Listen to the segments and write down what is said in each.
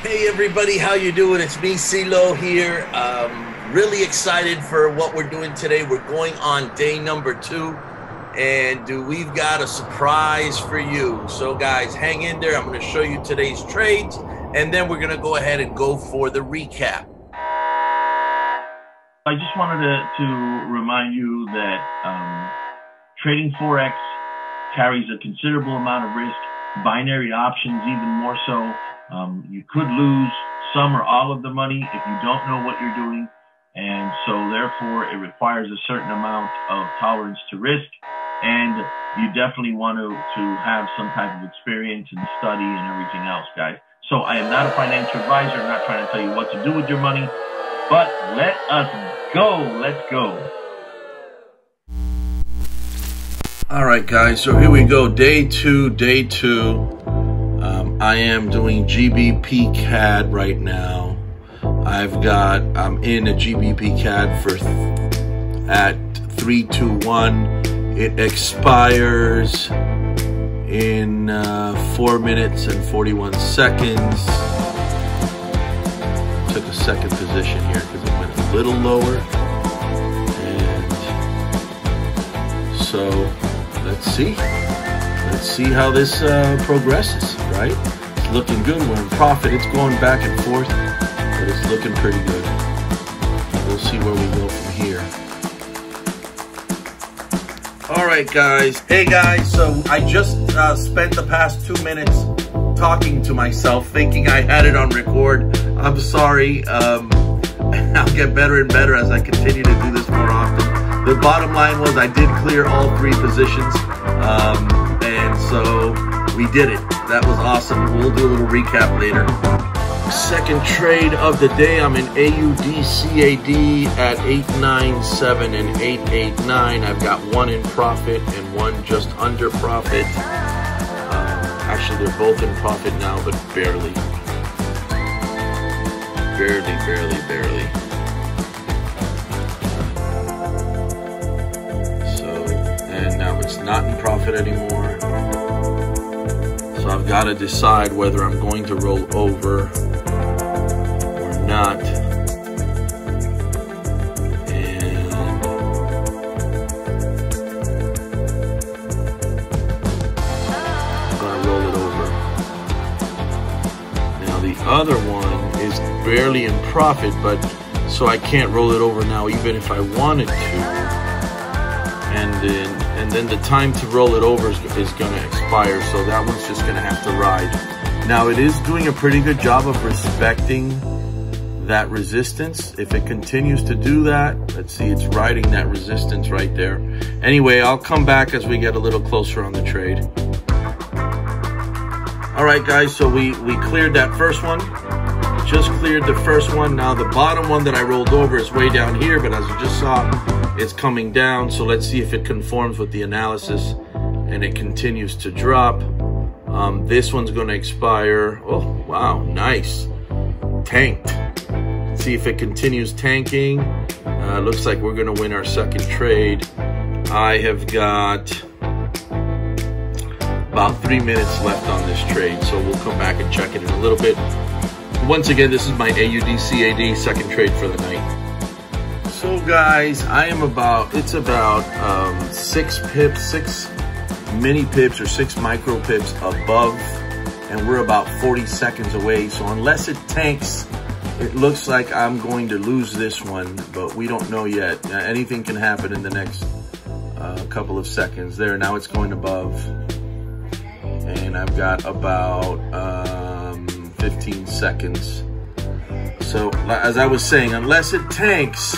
Hey everybody, how you doing? It's me, CeeLo here. Really excited for what we're doing today. We're going on day number 2, and we've got a surprise for you. So guys, hang in there. I'm going to show you today's trades, and then we're going to go ahead and go for the recap. I just wanted to remind you that trading Forex carries a considerable amount of risk. Binary options even more so. You could lose some or all of the money if you don't know what you're doing, and so therefore it requires a certain amount of tolerance to risk, and you definitely want to have some type of experience and study and everything else, guys. So I am not a financial advisor. I'm not trying to tell you what to do with your money, but let us go. Let's go. All right, guys, so here we go. Day two. I am doing GBP CAD right now. I'm in a GBP CAD at 321. It expires in 4 minutes and 41 seconds. Took a second position here because it went a little lower. And so let's see how this progresses, right? It's looking good. We're in profit. It's going back and forth, but it's looking pretty good. We'll see where we go from here. All right, guys. Hey, guys. So I just spent the past 2 minutes talking to myself, thinking I had it on record. I'm sorry. I'll get better and better as I continue to do this more often. The bottom line was I did clear all 3 positions. And so we did it. That was awesome. We'll do a little recap later. Second trade of the day. I'm in AUD/CAD at 897 and 889. I've got 1 in profit and 1 just under profit. Actually, they're both in profit now, but barely. Barely. And now it's not in profit anymore. So I've got to decide whether I'm going to roll over or not. And I'm going to roll it over. Now the other one is barely in profit, but so I can't roll it over now even if I wanted to. And then the time to roll it over is going to expire, so that one's just going to have to ride. Now, it is doing a pretty good job of respecting that resistance. If it continues to do that, let's see, it's riding that resistance right there. Anyway, I'll come back as we get a little closer on the trade. All right, guys, so we cleared that first one. Just cleared the first one. Now, the bottom one that I rolled over is way down here, but as you just saw, it's coming down, so let's see if it conforms with the analysis and it continues to drop. This one's going to expire. Oh, wow, nice. Tanked. See if it continues tanking. Looks like we're going to win our second trade. I have got about 3 minutes left on this trade, so we'll come back and check it in a little bit. Once again, this is my AUD/CAD second trade for the night. So guys, it's about 6 mini pips or 6 micro pips above, and we're about 40 seconds away. So unless it tanks, it looks like I'm going to lose this one, but we don't know yet. Anything can happen in the next couple of seconds. There, now it's going above, and I've got about 15 seconds. So as I was saying, unless it tanks,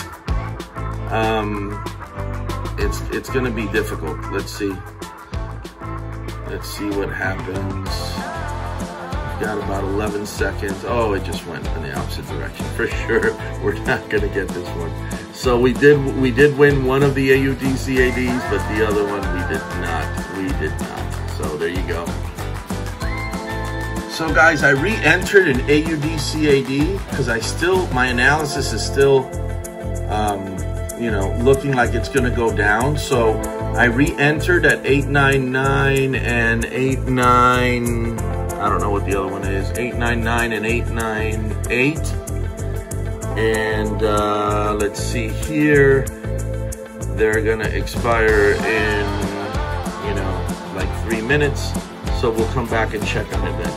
it's going to be difficult. Let's see what happens. We've got about 11 seconds. Oh, it just went in the opposite direction. For sure, we're not going to get this one. So we did win one of the AUD/CADs, but the other one we did not. So there you go. So guys, I re-entered an AUD/CAD because my analysis is still looking like it's going to go down. So I re-entered at 899 and 89. I don't know what the other one is, 899 and 898. And let's see here, they're gonna expire in, you know, like 3 minutes. So we'll come back and check on it then.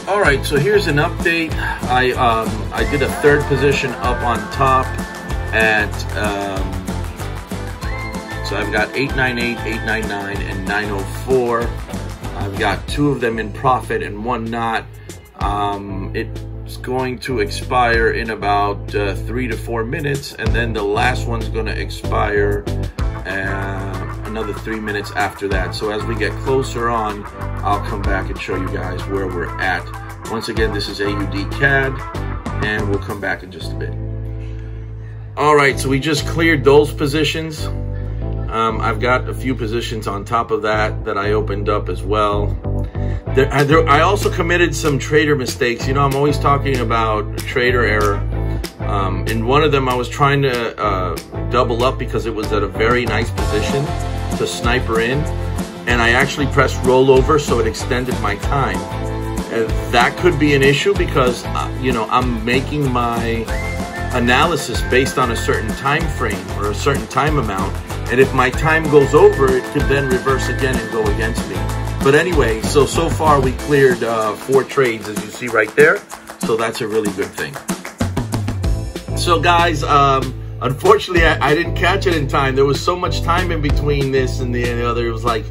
All right, so here's an update. I did a third position up on top at, so I've got 898, 899, and 904. I've got 2 of them in profit and 1 not. It's going to expire in about 3 to 4 minutes, and then the last one's going to expire another 3 minutes after that. So as we get closer on, I'll come back and show you guys where we're at. Once again, this is AUD CAD, and we'll come back in just a bit. All right, so we just cleared those positions. I've got a few positions on top of that I opened up as well. I also committed some trader mistakes. You know, I'm always talking about trader error. In one of them, I was trying to double up because it was at a very nice position to sniper in, and I actually pressed rollover, so it extended my time. And that could be an issue because, you know, I'm making my analysis based on a certain time frame or a certain time amount. And if my time goes over, it could then reverse again and go against me. But anyway, so far we cleared 4 trades, as you see right there. So that's a really good thing. So guys, unfortunately, I didn't catch it in time. There was so much time in between this and the other. It was like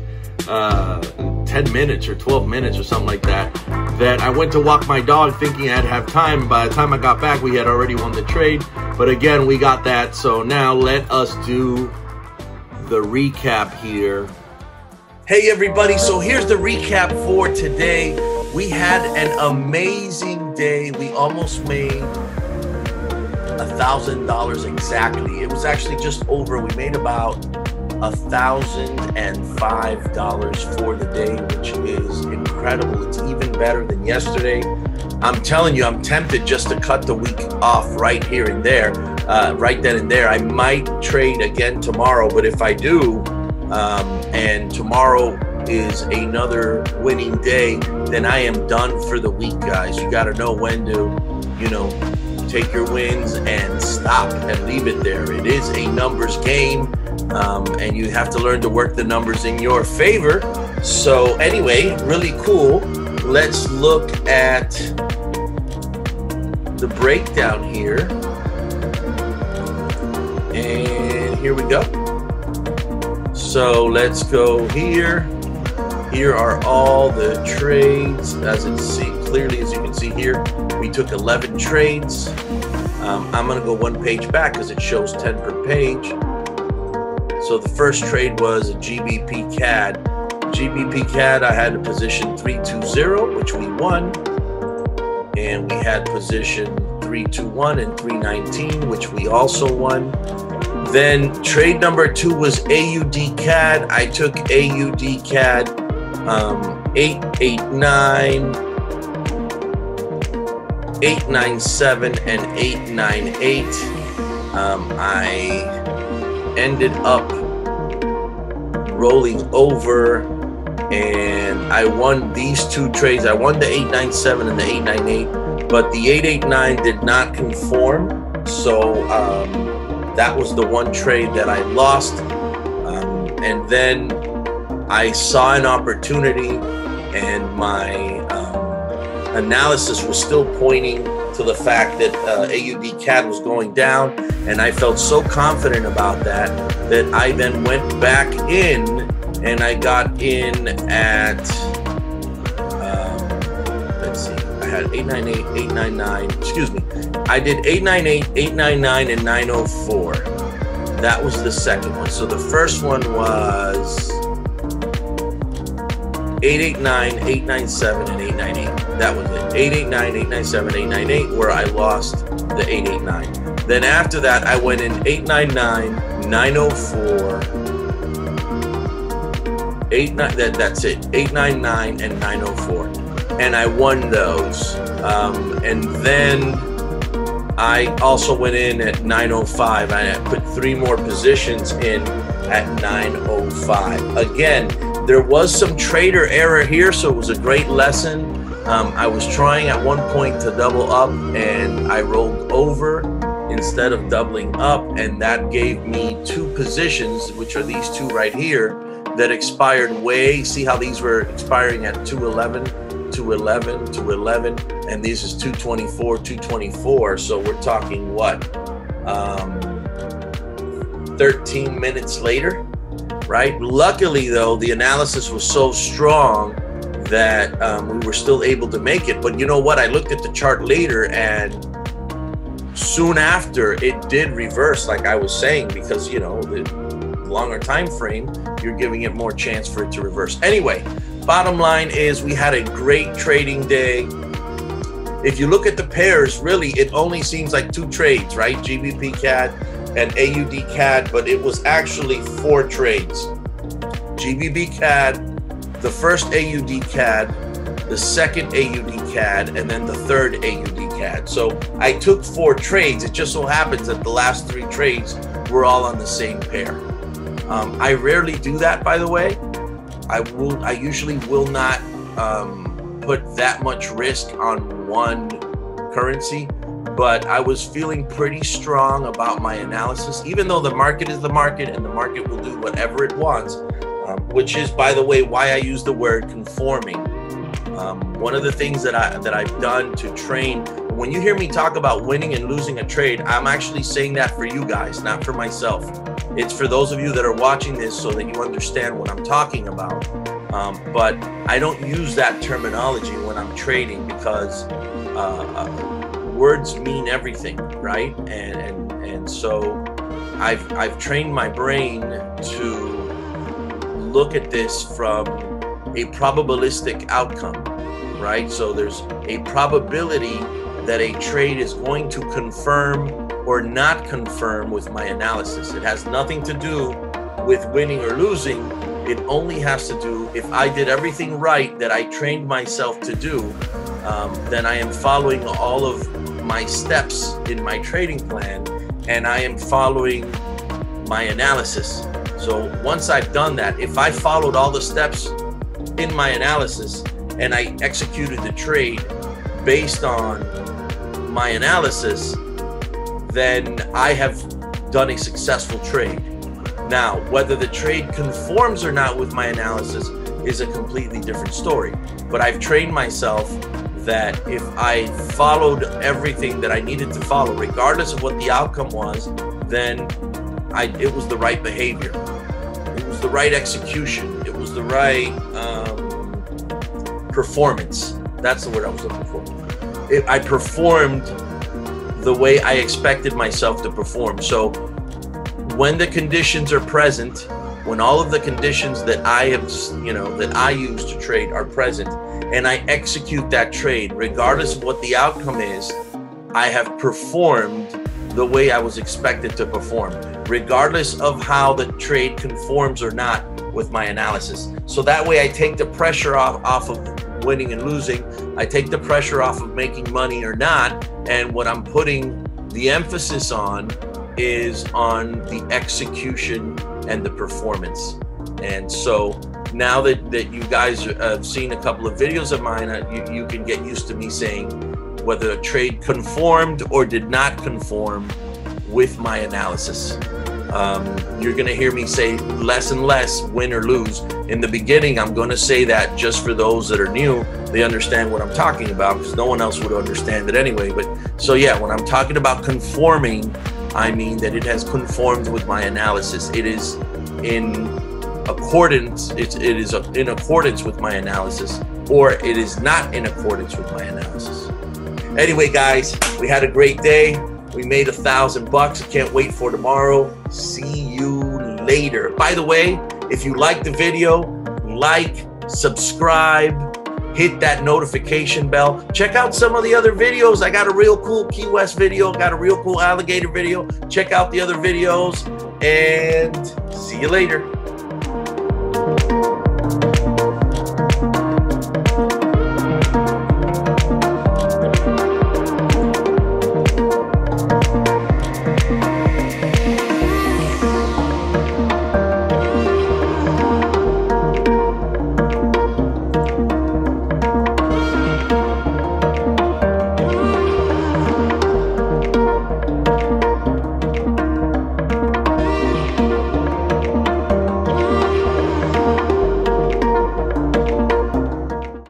10 minutes or 12 minutes or something like that, that I went to walk my dog thinking I'd have time. By the time I got back, we had already won the trade. But again, we got that. So now let us do the recap here. Hey everybody, so here's the recap for today. We had an amazing day. We almost made $1,000 exactly. It was actually just over. We made about $1,005 for the day, which is incredible. It's even better than yesterday. I'm telling you, I'm tempted just to cut the week off right here and there, right then and there. I might trade again tomorrow, but if I do, and tomorrow is another winning day, then I am done for the week, guys. You got to know when to, you know, take your wins and stop and leave it there. It is a numbers game, and you have to learn to work the numbers in your favor. So anyway, really cool. Let's look at the breakdown here. And here we go. So let's go here. Here are all the trades. As you see, clearly, as you can see here, we took 11 trades. I'm gonna go 1 page back because it shows 10 per page. So the first trade was a GBP CAD. GBP CAD, I had a position 320, which we won. And we had position 321 and 319, which we also won. Then trade number 2 was AUD CAD. I took AUD CAD 889, 897, and 898. I ended up rolling over, and I won these 2 trades. I won the 897 and the 898, but the 889 did not conform. So that was the one trade that I lost. And then I saw an opportunity, and my analysis was still pointing to the fact that AUD CAD was going down, and I felt so confident about that that I then went back in, and I got in at, let's see, I had 898, 899, excuse me. I did 898, 899, and 904. That was the second one. So the first one was 889, 897, and 898. That was it. 889, 897, 898, where I lost the 889. Then after that, I went in 899, 904, 89. That's it. 899 and 904, and I won those. And then I also went in at 905. I put 3 more positions in at 905. Again, There was some trader error here, so it was a great lesson. I was trying at one point to double up, and I rolled over instead of doubling up, and that gave me two positions, which are these two right here, that expired way. See how these were expiring at 211, 211, 211, and this is 224, 224. So we're talking what? 13 minutes later, right? Luckily though, the analysis was so strong that we were still able to make it. But you know what? I looked at the chart later, and soon after it did reverse, like I was saying, because you know, the longer time frame, you're giving it more chance for it to reverse. Anyway, bottom line is we had a great trading day. If you look at the pairs, really it only seems like two trades, right? GBP CAD and AUD CAD, but it was actually 4 trades. GBP CAD, the first AUD CAD, the second AUD CAD, and then the third AUD CAD. So I took 4 trades. It just so happens that the last 3 trades were all on the same pair. I rarely do that, by the way. I usually will not put that much risk on one currency, but I was feeling pretty strong about my analysis, even though the market is the market and the market will do whatever it wants, which is, by the way, why I use the word conforming. One of the things that I've done to train, when you hear me talk about winning and losing a trade, I'm actually saying that for you guys, not for myself. It's for those of you that are watching this so that you understand what I'm talking about. But I don't use that terminology when I'm trading, because words mean everything, right? And so I've trained my brain to look at this from a probabilistic outcome, right? So there's a probability that a trade is going to confirm or not confirm with my analysis. It has nothing to do with winning or losing. It only has to do, if I did everything right that I trained myself to do, then I am following all of my steps in my trading plan, and I am following my analysis. So once I've done that, if I followed all the steps in my analysis and I executed the trade based on my analysis, then I have done a successful trade. Now, whether the trade conforms or not with my analysis is a completely different story. But I've trained myself that if I followed everything that I needed to follow, regardless of what the outcome was, then it was the right behavior. It was the right execution. It was the right performance. That's the word I was looking for. I performed the way I expected myself to perform. So when the conditions are present, when all of the conditions that I have, that I use to trade are present, and I execute that trade, regardless of what the outcome is, I have performed the way I was expected to perform, regardless of how the trade conforms or not with my analysis. So that way I take the pressure off of winning and losing. I take the pressure off of making money or not, and what I'm putting the emphasis on is on the execution and the performance. And so now that you guys have seen a couple of videos of mine, you can get used to me saying whether a trade conformed or did not conform with my analysis. You're gonna hear me say less and less win or lose. In the beginning, I'm gonna say that just for those that are new, they understand what I'm talking about, because no one else would understand it anyway. But so yeah, when I'm talking about conforming, I mean that it has conformed with my analysis. It is in accordance. It is in accordance with my analysis, or it is not in accordance with my analysis. Anyway, guys, we had a great day. We made $1,000. Can't wait for tomorrow. See you later. By the way, if you like the video, like, subscribe, hit that notification bell. Check out some of the other videos. I got a real cool Key West video, got a real cool alligator video. Check out the other videos, and see you later.